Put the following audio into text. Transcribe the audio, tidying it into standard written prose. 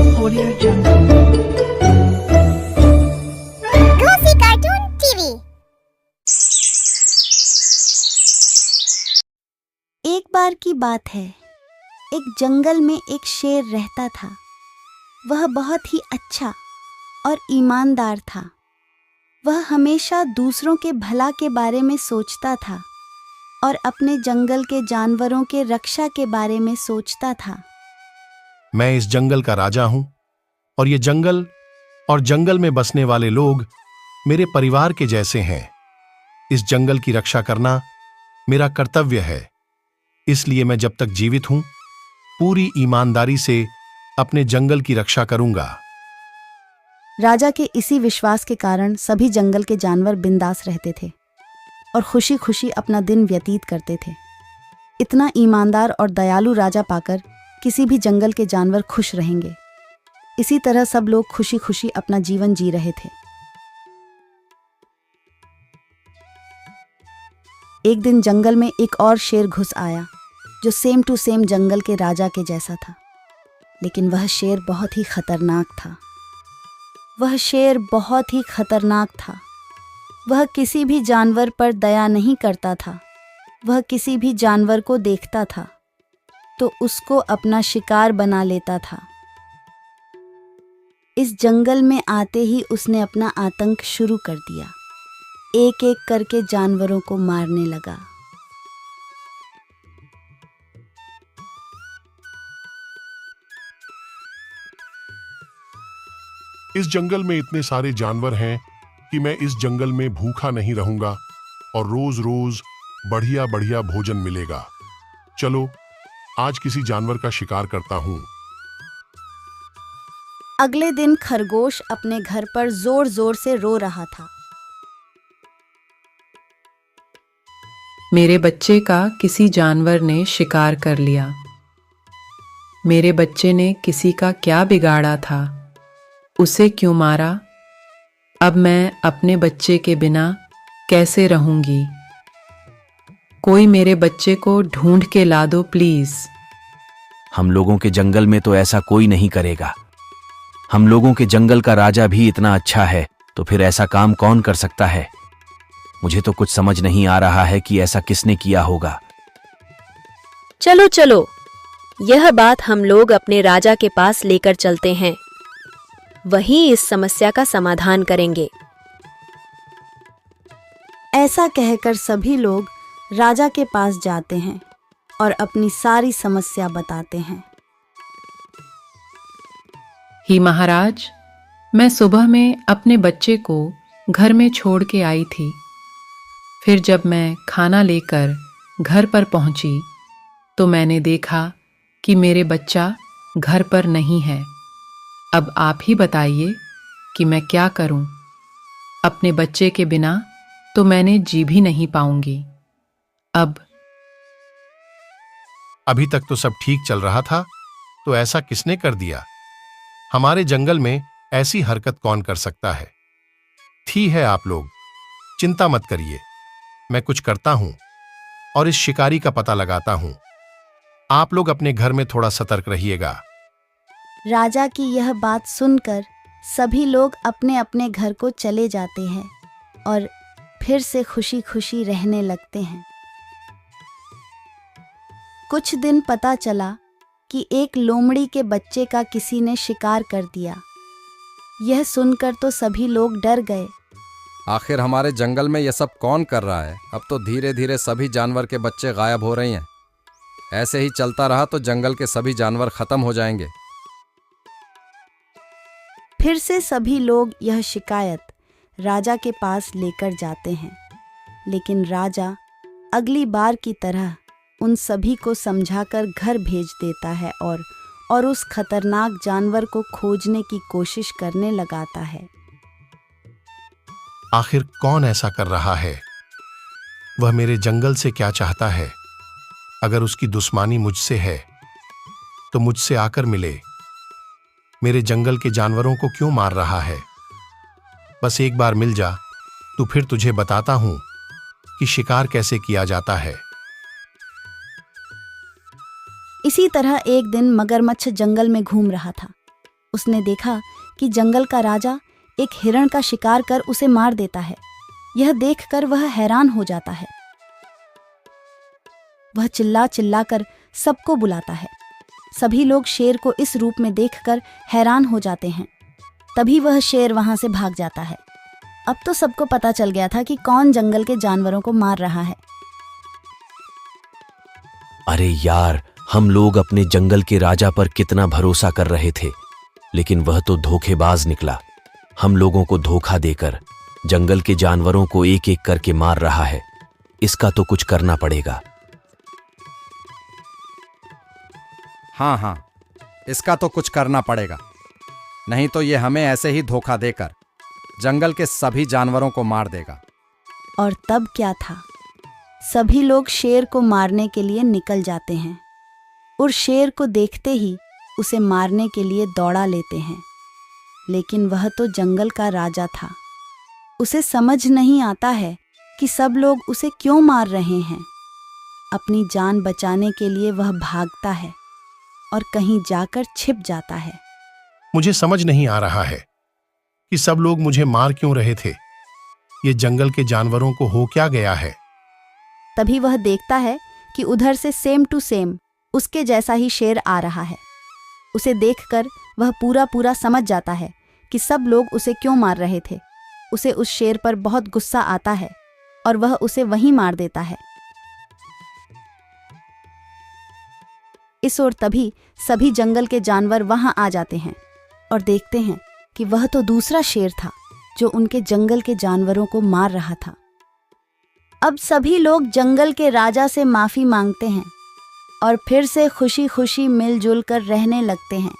Audio Jungle. Goofy Cartoon TV। एक बार की बात है, एक जंगल में एक शेर रहता था। वह बहुत ही अच्छा और ईमानदार था। वह हमेशा दूसरों के भला के बारे में सोचता था और अपने जंगल के जानवरों के रक्षा के बारे में सोचता था। मैं इस जंगल का राजा हूं और ये जंगल और जंगल में बसने वाले लोग मेरे परिवार के जैसे हैं। इस जंगल की रक्षा करना मेरा कर्तव्य है। इसलिए मैं जब तक जीवित हूं पूरी ईमानदारी से अपने जंगल की रक्षा करूंगा। राजा के इसी विश्वास के कारण सभी जंगल के जानवर बिंदास रहते थे और खुशी खुशी अपना दिन व्यतीत करते थे। इतना ईमानदार और दयालु राजा पाकर किसी भी जंगल के जानवर खुश रहेंगे। इसी तरह सब लोग खुशी खुशी अपना जीवन जी रहे थे। एक दिन जंगल में एक और शेर घुस आया जो सेम टू सेम जंगल के राजा के जैसा था, लेकिन वह शेर बहुत ही खतरनाक था। वह किसी भी जानवर पर दया नहीं करता था। वह किसी भी जानवर को देखता था तो उसको अपना शिकार बना लेता था। इस जंगल में आते ही उसने अपना आतंक शुरू कर दिया। एक एक करके जानवरों को मारने लगा। इस जंगल में इतने सारे जानवर हैं कि मैं इस जंगल में भूखा नहीं रहूंगा और रोज रोज बढ़िया बढ़िया भोजन मिलेगा। चलो आज किसी जानवर का शिकार करता हूं। अगले दिन खरगोश अपने घर पर जोर जोर से रो रहा था। मेरे बच्चे का किसी जानवर ने शिकार कर लिया। मेरे बच्चे ने किसी का क्या बिगाड़ा था? उसे क्यों मारा? अब मैं अपने बच्चे के बिना कैसे रहूंगी? कोई मेरे बच्चे को ढूंढ के ला दो प्लीज। हम लोगों के जंगल में तो ऐसा कोई नहीं करेगा। हम लोगों के जंगल का राजा भी इतना अच्छा है तो फिर ऐसा काम कौन कर सकता है? मुझे तो कुछ समझ नहीं आ रहा है कि ऐसा किसने किया होगा। चलो चलो, यह बात हम लोग अपने राजा के पास लेकर चलते हैं। वही इस समस्या का समाधान करेंगे। ऐसा कहकर सभी लोग राजा के पास जाते हैं और अपनी सारी समस्या बताते हैं। ही महाराज, मैं सुबह में अपने बच्चे को घर में छोड़ के आई थी। फिर जब मैं खाना लेकर घर पर पहुंची तो मैंने देखा कि मेरे बच्चा घर पर नहीं है। अब आप ही बताइए कि मैं क्या करूं? अपने बच्चे के बिना तो मैंने जी भी नहीं पाऊंगी। अब अभी तक तो सब ठीक चल रहा था, तो ऐसा किसने कर दिया? हमारे जंगल में ऐसी हरकत कौन कर सकता है? थी है आप लोग, चिंता मत करिए। मैं कुछ करता हूं और इस शिकारी का पता लगाता हूं। आप लोग अपने घर में थोड़ा सतर्क रहिएगा। राजा की यह बात सुनकर सभी लोग अपने अपने घर को चले जाते हैं और फिर से खुशी खुशी रहने लगते हैं। कुछ दिन पता चला कि एक लोमड़ी के बच्चे का किसी ने शिकार कर दिया। यह सुनकर तो सभी लोग डर गए। आखिर हमारे जंगल में यह सब कौन कर रहा है? अब तो धीरे धीरे सभी जानवर के बच्चे गायब हो रहे हैं। ऐसे ही चलता रहा तो जंगल के सभी जानवर खत्म हो जाएंगे। फिर से सभी लोग यह शिकायत राजा के पास लेकर जाते हैं, लेकिन राजा अगली बार की तरह उन सभी को समझाकर घर भेज देता है और उस खतरनाक जानवर को खोजने की कोशिश करने लगाता है। आखिर कौन ऐसा कर रहा है? वह मेरे जंगल से क्या चाहता है? अगर उसकी दुश्मनी मुझसे है तो मुझसे आकर मिले। मेरे जंगल के जानवरों को क्यों मार रहा है? बस एक बार मिल जा तो फिर तुझे बताता हूं कि शिकार कैसे किया जाता है। इसी तरह एक दिन मगरमच्छ जंगल में घूम रहा था। उसने देखा कि जंगल का राजा एक हिरण का शिकार कर उसे मार देता है। यह देखकर वह हैरान हो जाता है। वह चिल्ला चिल्ला कर सबको बुलाता है। सभी लोग शेर को इस रूप में देखकर हैरान हो जाते हैं। तभी वह शेर वहां से भाग जाता है। अब तो सबको पता चल गया था कि कौन जंगल के जानवरों को मार रहा है। अरे यार, हम लोग अपने जंगल के राजा पर कितना भरोसा कर रहे थे, लेकिन वह तो धोखेबाज निकला। हम लोगों को धोखा देकर जंगल के जानवरों को एक एक करके मार रहा है। इसका तो कुछ करना पड़ेगा। हाँ, इसका तो कुछ करना पड़ेगा, नहीं तो ये हमें ऐसे ही धोखा देकर जंगल के सभी जानवरों को मार देगा। और तब क्या था, सभी लोग शेर को मारने के लिए निकल जाते हैं और शेर को देखते ही उसे मारने के लिए दौड़ा लेते हैं। लेकिन वह तो जंगल का राजा था। उसे समझ नहीं आता है कि सब लोग उसे क्यों मार रहे हैं। अपनी जान बचाने के लिए वह भागता है और कहीं जाकर छिप जाता है। मुझे समझ नहीं आ रहा है कि सब लोग मुझे मार क्यों रहे थे। ये जंगल के जानवरों को हो क्या गया है। तभी वह देखता है कि उधर से सेम टू सेम उसके जैसा ही शेर आ रहा है। उसे देखकर वह पूरा समझ जाता है कि सब लोग उसे क्यों मार रहे थे। उसे उस शेर पर बहुत गुस्सा आता है और वह उसे वहीं मार देता है। इस ओर तभी सभी जंगल के जानवर वहां आ जाते हैं और देखते हैं कि वह तो दूसरा शेर था जो उनके जंगल के जानवरों को मार रहा था। अब सभी लोग जंगल के राजा से माफी मांगते हैं और फिर से खुशी खुशी मिलजुल कर रहने लगते हैं।